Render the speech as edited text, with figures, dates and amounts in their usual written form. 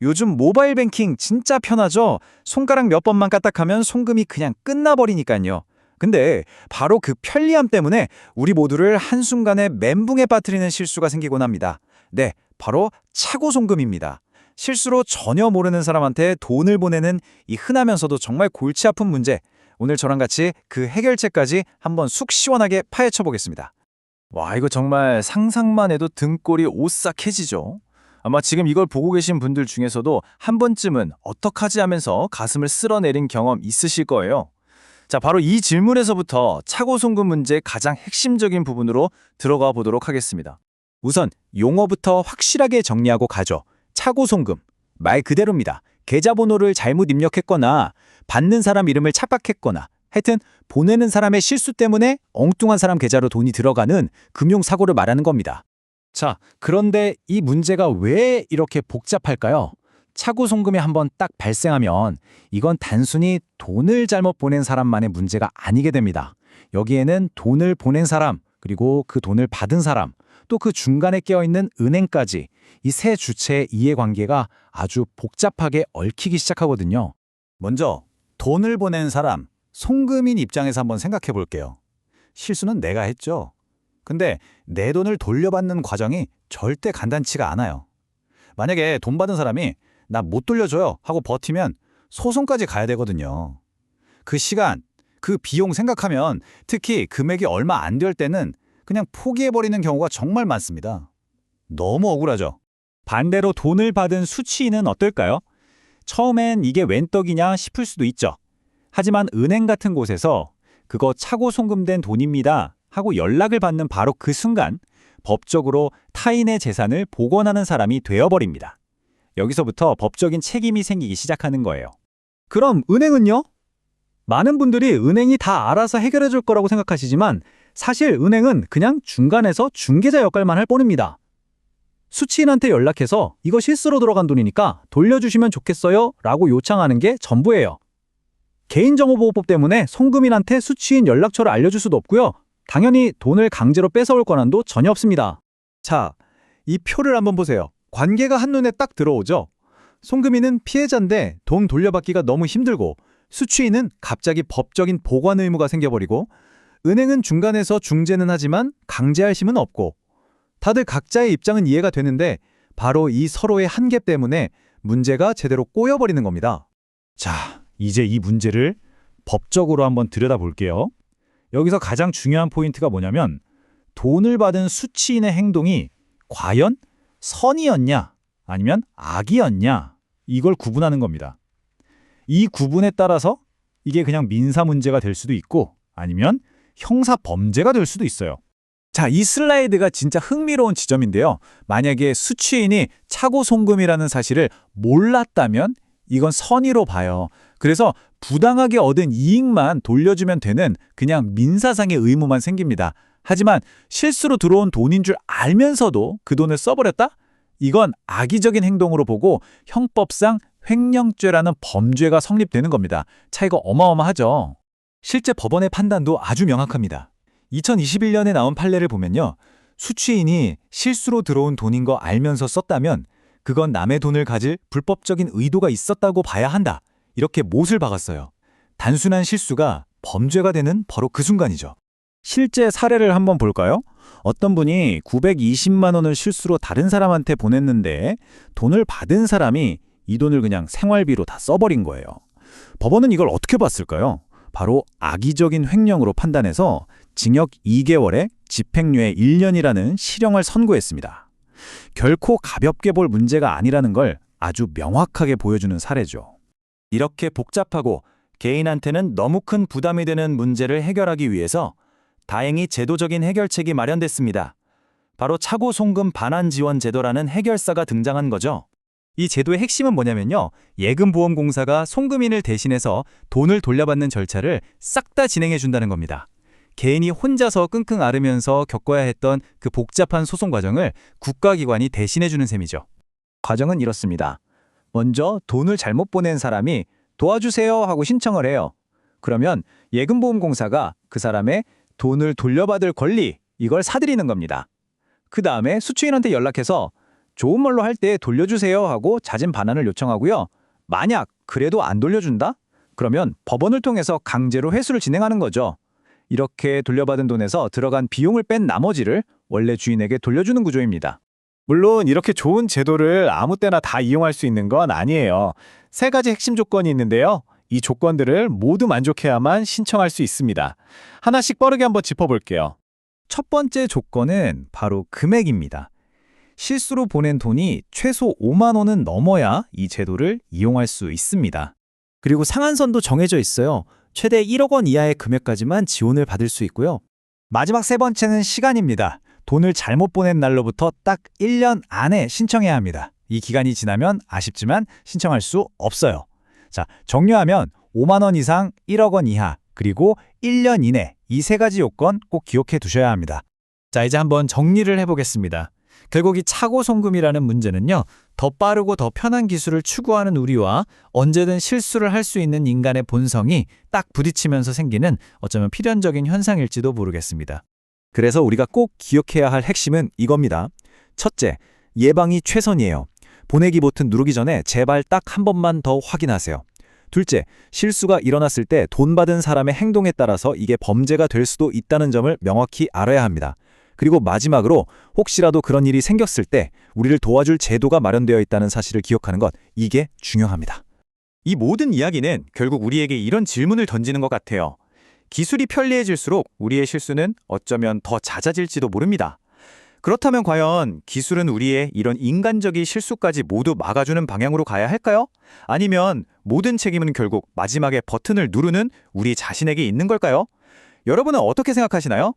요즘 모바일 뱅킹 진짜 편하죠? 손가락 몇 번만 까딱하면 송금이 그냥 끝나버리니까요. 근데 바로 그 편리함 때문에 우리 모두를 한순간에 멘붕에 빠뜨리는 실수가 생기곤 합니다. 네, 바로 차고 송금입니다. 실수로 전혀 모르는 사람한테 돈을 보내는 이 흔하면서도 정말 골치 아픈 문제. 오늘 저랑 같이 그 해결책까지 한번 쑥 시원하게 파헤쳐 보겠습니다. 와, 이거 정말 상상만 해도 등골이 오싹해지죠? 아마 지금 이걸 보고 계신 분들 중에서도 한 번쯤은 어떡하지 하면서 가슴을 쓸어내린 경험 있으실 거예요. 자, 바로 이 질문에서부터 차고 송금 문제의 가장 핵심적인 부분으로 들어가 보도록 하겠습니다. 우선 용어부터 확실하게 정리하고 가죠. 차고 송금. 말 그대로입니다. 계좌번호를 잘못 입력했거나 받는 사람 이름을 착각했거나 하여튼 보내는 사람의 실수 때문에 엉뚱한 사람 계좌로 돈이 들어가는 금융사고를 말하는 겁니다. 자, 그런데 이 문제가 왜 이렇게 복잡할까요? 차고 송금이 한번 딱 발생하면 이건 단순히 돈을 잘못 보낸 사람만의 문제가 아니게 됩니다. 여기에는 돈을 보낸 사람, 그리고 그 돈을 받은 사람, 또 그 중간에 껴있는 은행까지 이 세 주체의 이해관계가 아주 복잡하게 얽히기 시작하거든요. 먼저 돈을 보낸 사람, 송금인 입장에서 한번 생각해 볼게요. 실수는 내가 했죠. 근데 내 돈을 돌려받는 과정이 절대 간단치가 않아요. 만약에 돈 받은 사람이 나 못 돌려줘요 하고 버티면 소송까지 가야 되거든요. 그 시간, 그 비용 생각하면 특히 금액이 얼마 안 될 때는 그냥 포기해버리는 경우가 정말 많습니다. 너무 억울하죠? 반대로 돈을 받은 수취인은 어떨까요? 처음엔 이게 웬 떡이냐 싶을 수도 있죠. 하지만 은행 같은 곳에서 그거 차고 송금된 돈입니다 하고 연락을 받는 바로 그 순간 법적으로 타인의 재산을 복원하는 사람이 되어버립니다. 여기서부터 법적인 책임이 생기기 시작하는 거예요. 그럼 은행은요? 많은 분들이 은행이 다 알아서 해결해 줄 거라고 생각하시지만 사실 은행은 그냥 중간에서 중개자 역할만 할 뿐입니다. 수취인한테 연락해서 이거 실수로 들어간 돈이니까 돌려주시면 좋겠어요 라고 요청하는 게 전부예요. 개인정보보호법 때문에 송금인한테 수취인 연락처를 알려줄 수도 없고요. 당연히 돈을 강제로 뺏어올 권한도 전혀 없습니다. 자, 이 표를 한번 보세요. 관계가 한눈에 딱 들어오죠? 송금인은 피해자인데 돈 돌려받기가 너무 힘들고 수취인은 갑자기 법적인 보관 의무가 생겨버리고 은행은 중간에서 중재는 하지만 강제할 힘은 없고 다들 각자의 입장은 이해가 되는데 바로 이 서로의 한계 때문에 문제가 제대로 꼬여버리는 겁니다. 자, 이제 이 문제를 법적으로 한번 들여다볼게요. 여기서 가장 중요한 포인트가 뭐냐면 돈을 받은 수취인의 행동이 과연 선이었냐 아니면 악이었냐 이걸 구분하는 겁니다. 이 구분에 따라서 이게 그냥 민사 문제가 될 수도 있고 아니면 형사 범죄가 될 수도 있어요. 자, 이 슬라이드가 진짜 흥미로운 지점인데요. 만약에 수취인이 차고 송금이라는 사실을 몰랐다면 이건 선의로 봐요. 그래서 부당하게 얻은 이익만 돌려주면 되는 그냥 민사상의 의무만 생깁니다. 하지만 실수로 들어온 돈인 줄 알면서도 그 돈을 써버렸다? 이건 악의적인 행동으로 보고 형법상 횡령죄라는 범죄가 성립되는 겁니다. 차이가 어마어마하죠. 실제 법원의 판단도 아주 명확합니다. 2021년에 나온 판례를 보면요. 수취인이 실수로 들어온 돈인 거 알면서 썼다면 그건 남의 돈을 가질 불법적인 의도가 있었다고 봐야 한다. 이렇게 못을 박았어요. 단순한 실수가 범죄가 되는 바로 그 순간이죠. 실제 사례를 한번 볼까요? 어떤 분이 920만 원을 실수로 다른 사람한테 보냈는데 돈을 받은 사람이 이 돈을 그냥 생활비로 다 써버린 거예요. 법원은 이걸 어떻게 봤을까요? 바로 악의적인 횡령으로 판단해서 징역 2개월에 집행유예 1년이라는 실형을 선고했습니다. 결코 가볍게 볼 문제가 아니라는 걸 아주 명확하게 보여주는 사례죠. 이렇게 복잡하고 개인한테는 너무 큰 부담이 되는 문제를 해결하기 위해서 다행히 제도적인 해결책이 마련됐습니다. 바로 차고 송금 반환 지원 제도라는 해결사가 등장한 거죠. 이 제도의 핵심은 뭐냐면요. 예금보험공사가 송금인을 대신해서 돈을 돌려받는 절차를 싹 다 진행해 준다는 겁니다. 개인이 혼자서 끙끙 앓으면서 겪어야 했던 그 복잡한 소송 과정을 국가기관이 대신해 주는 셈이죠. 과정은 이렇습니다. 먼저 돈을 잘못 보낸 사람이 도와주세요 하고 신청을 해요. 그러면 예금보험공사가 그 사람의 돈을 돌려받을 권리, 이걸 사들이는 겁니다. 그 다음에 수취인한테 연락해서 좋은 말로 할 때 돌려주세요 하고 잦은 반환을 요청하고요. 만약 그래도 안 돌려준다? 그러면 법원을 통해서 강제로 회수를 진행하는 거죠. 이렇게 돌려받은 돈에서 들어간 비용을 뺀 나머지를 원래 주인에게 돌려주는 구조입니다. 물론 이렇게 좋은 제도를 아무 때나 다 이용할 수 있는 건 아니에요. 세 가지 핵심 조건이 있는데요. 이 조건들을 모두 만족해야만 신청할 수 있습니다. 하나씩 빠르게 한번 짚어볼게요. 첫 번째 조건은 바로 금액입니다. 실수로 보낸 돈이 최소 5만 원은 넘어야 이 제도를 이용할 수 있습니다. 그리고 상한선도 정해져 있어요. 최대 1억 원 이하의 금액까지만 지원을 받을 수 있고요. 마지막 세 번째는 시간입니다. 돈을 잘못 보낸 날로부터 딱 1년 안에 신청해야 합니다. 이 기간이 지나면 아쉽지만 신청할 수 없어요. 자, 정리하면 5만 원 이상, 1억 원 이하, 그리고 1년 이내 이 세 가지 요건 꼭 기억해 두셔야 합니다. 자, 이제 한번 정리를 해보겠습니다. 결국 이 차고 송금이라는 문제는요, 더 빠르고 더 편한 기술을 추구하는 우리와 언제든 실수를 할 수 있는 인간의 본성이 딱 부딪히면서 생기는 어쩌면 필연적인 현상일지도 모르겠습니다. 그래서 우리가 꼭 기억해야 할 핵심은 이겁니다. 첫째, 예방이 최선이에요. 보내기 버튼 누르기 전에 제발 딱 한 번만 더 확인하세요. 둘째, 실수가 일어났을 때 돈 받은 사람의 행동에 따라서 이게 범죄가 될 수도 있다는 점을 명확히 알아야 합니다. 그리고 마지막으로 혹시라도 그런 일이 생겼을 때 우리를 도와줄 제도가 마련되어 있다는 사실을 기억하는 것, 이게 중요합니다. 이 모든 이야기는 결국 우리에게 이런 질문을 던지는 것 같아요. 기술이 편리해질수록 우리의 실수는 어쩌면 더 잦아질지도 모릅니다. 그렇다면 과연 기술은 우리의 이런 인간적인 실수까지 모두 막아주는 방향으로 가야 할까요? 아니면 모든 책임은 결국 마지막에 버튼을 누르는 우리 자신에게 있는 걸까요? 여러분은 어떻게 생각하시나요?